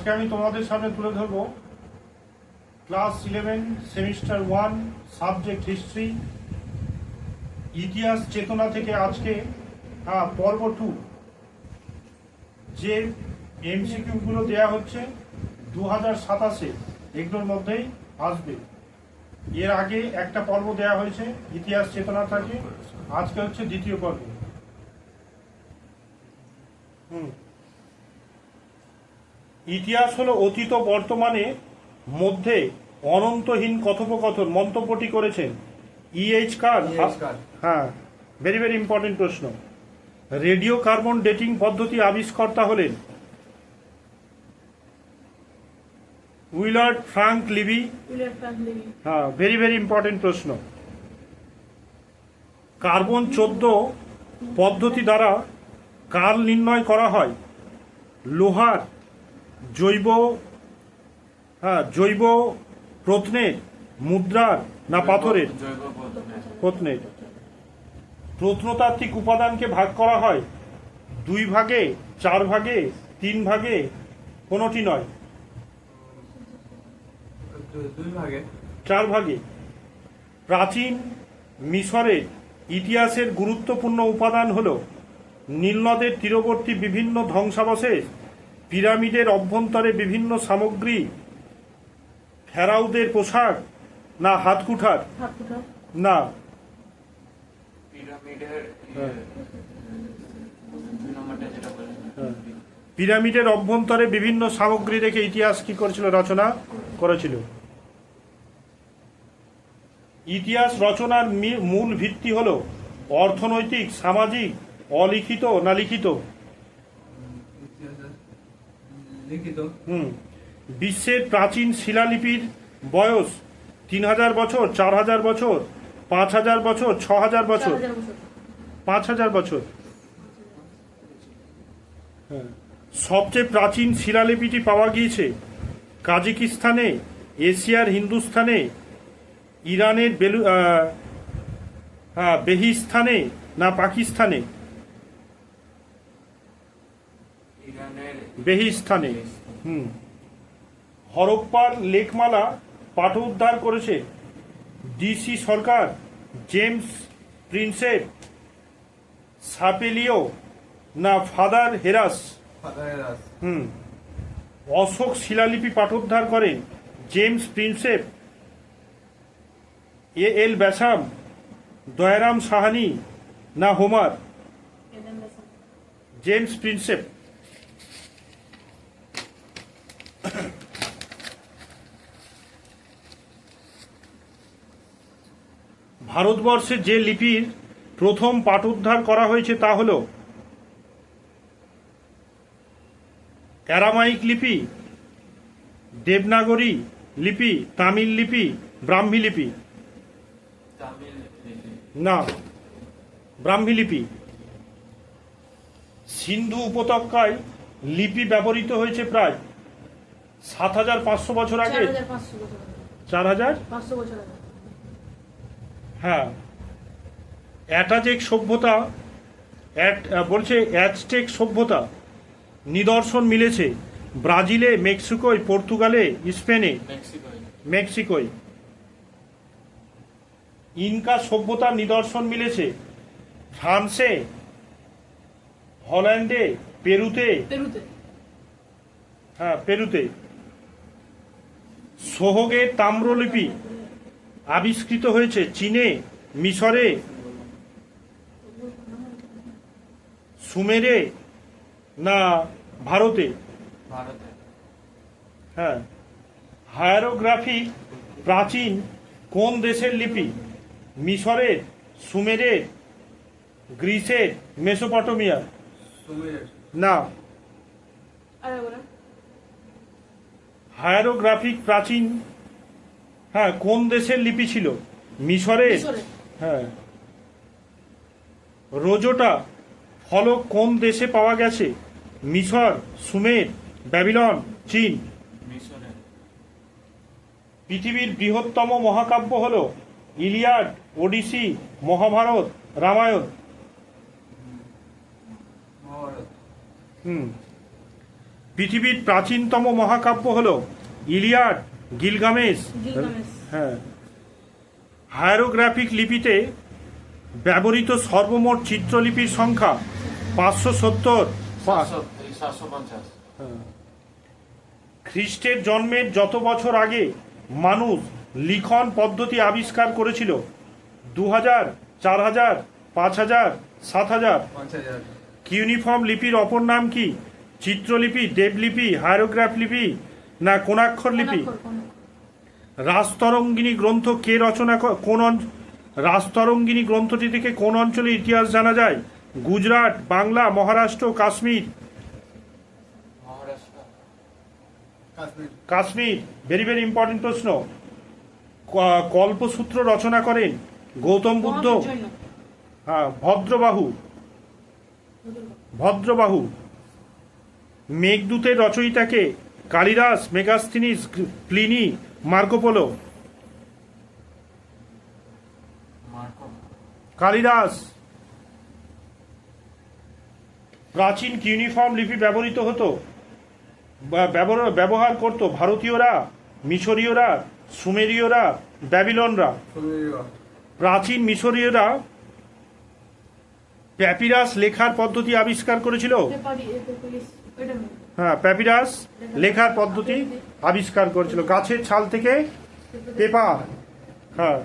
আজকে আমি তোমাদের সামনে তুলে ধরব ক্লাস 11 সেমিস্টার 1 সাবজেক্ট হিস্ট্রি ইতিহাস চেতনা থেকে আজকে পর্ব 2 যে এমসিকিউ গুলো দেয়া হচ্ছে 2027-এ এগুলোর মধ্যেই আসবে। এর আগে একটা পর্ব দেয়া হয়েছে ইতিহাস চেতনা থেকে, আজকে হচ্ছে দ্বিতীয় পর্ব। ইতিহাস হলো অতীত বর্তমানে মধ্যে অনন্তহীন কথোপকথন। মন্তব্যটি করেছেন ইএইচ কার। হ্যাঁ, ভেরি ভেরি ইম্পর্টেন্ট প্রশ্ন। রেডিও কার্বন ডেটিং পদ্ধতি আবিষ্কর্তা হলেন উইলার্ড ফ্রাঙ্ক লিবি। হ্যাঁ, ভেরি ভেরি ইম্পর্টেন্ট প্রশ্ন। কার্বন 14 পদ্ধতি দ্বারা কাল নির্ণয় করা হয় লোহার জৈব প্রত্নের, মুদ্রার না পাথরের? প্রত্নের। প্রত্নতাত্ত্বিক উপাদানকে ভাগ করা হয় 2 ভাগে, 4 ভাগে, 3 ভাগে, কোনোটি নয়? 4 ভাগে। প্রাচীন মিশরের ইতিহাসের গুরুত্বপূর্ণ উপাদান হল নীলনদের তীরবর্তী বিভিন্ন ধ্বংসাবশেষ, পিরামিডের অভ্যন্তরে বিভিন্ন সামগ্রী, ফেরাউদের পোশাক না হাতকুঠার? না, পিরামিডের অভ্যন্তরে বিভিন্ন সামগ্রী রেখে ইতিহাস কি করেছিল? রচনা করেছিল। ইতিহাস রচনার মূল ভিত্তি হল অর্থনৈতিক, সামাজিক, অলিখিত না লিখিত? বিশ্বের প্রাচীন শিলালিপির বয়স 3000 বছর, 4000 বছর, 5000 বছর, 6000 বছর? 5000 বছর। সবচেয়ে প্রাচীন শিলালিপিটি পাওয়া গিয়েছে কাজাকিস্তানে, এশিয়ার হিন্দুস্তানে, ইরানের বেহিস্তানে না পাকিস্তানে? বেহিস্তানে। হরপ্পার লেকমালা পাঠোদ্ধার করেছে ডিসি সরকার, জেমস প্রিন্সেপ, সাপেলিও না ফাদার হেরাস? অশোক শিলালিপি পাঠোদ্ধার করেন জেমস প্রিন্সেপ, এল ব্যাসাম, দয়ারাম সাহানি না হোমার? James Prinsep. ভারতবর্ষে যে লিপির প্রথম পাঠোদ্ধার করা হয়েছে তা হল অ্যারামাইক লিপি, দেবনাগরী লিপি, তামিল লিপি, ব্রাহ্মী লিপি? না, ব্রাহ্মী লিপি। সিন্ধু উপত্যকায় লিপি ব্যবহৃত হয়েছে প্রায় 7500 বছর আগে। 4500 বছর আগে। হ্যাঁ, অ্যাটাজেক সভ্যতা বলছে অ্যাজটেক সভ্যতা নিদর্শন মিলেছে ব্রাজিলে, মেক্সিকোয়, পর্তুগালে, স্পেনে? মেক্সিকোয়। ইনকা সভ্যতার নিদর্শন মিলেছে ফ্রান্সে, হল্যান্ডে, পেরুতে? হ্যাঁ, পেরুতে। সোহগের তাম্রলিপি আবিষ্কৃত হয়েছে চীনে, মিশরে, সুমেরে না ভারতে? হ্যাঁ। হায়ারোগ্রাফি প্রাচীন কোন দেশের লিপি? মিশরের, সুমেরের, গ্রিসের, মেসোপটেমিয়া? না। হায়ারোগ্রাফিক প্রাচীন কোন দেশের লিপি ছিল? মিশরের। হ্যাঁ। রোজোটা ফলক কোন দেশে পাওয়া গেছে? মিশর, সুমের, ব্যাবিলন, চীন? পৃথিবীর বৃহত্তম মহাকাব্য হল ইলিয়াড, ওডিসি, মহাভারত, রামায়ণ? পৃথিবীর প্রাচীনতম মহাকাব্য হলো ইলিয়াড, গিলগামেশ। হ্যাঁ। হায়ারোগ্রাফিক লিপিতে ব্যবহৃত সর্বমোট চিত্রলিপির সংখ্যা 570। 750। খ্রিস্টের জন্মের যত বছর আগে মানুষ লিখন পদ্ধতি আবিষ্কার করেছিল? 2000, 4000, 5000, 7000। 5000। কিউনিফর্ম লিপির অপর নাম কি? চিত্রলিপি, দেবলিপি, হায়ারোগ্রাফ লিপি না কোণাক্ষর লিপি? রাজতরঙ্গিনী গ্রন্থ কে রচনা রাজতরঙ্গিনী গ্রন্থটি থেকে কোন অঞ্চলের ইতিহাস জানা যায়? Gujarat, Bangla, Maharashtra, Kashmir? Kashmir. Very very important প্রশ্ন। কল্পসূত্র রচনা করেন গৌতম বুদ্ধ? হ্যাঁ। ভদ্রবাহু। মেঘদূতের রচয়িতাকে? Kalidas, Megasthenes, Pliny, Marco Polo? Kalidas. প্রাচীন কিউনিফর্ম লিপি ব্যবহৃত হতো ব্যবহার করত ভারতীয়রা, মিশরীয়রা, সুমেরীয়রা, ব্যাবিলনরা? প্রাচীন মিশরীয়রা প্যাপিরাস লেখার পদ্ধতি আবিষ্কার করেছিল? হ্যাঁ, প্যাপিরাস লেখার পদ্ধতি আবিষ্কার করেছিল। গাছের ছাল থেকে পেপার। হ্যাঁ।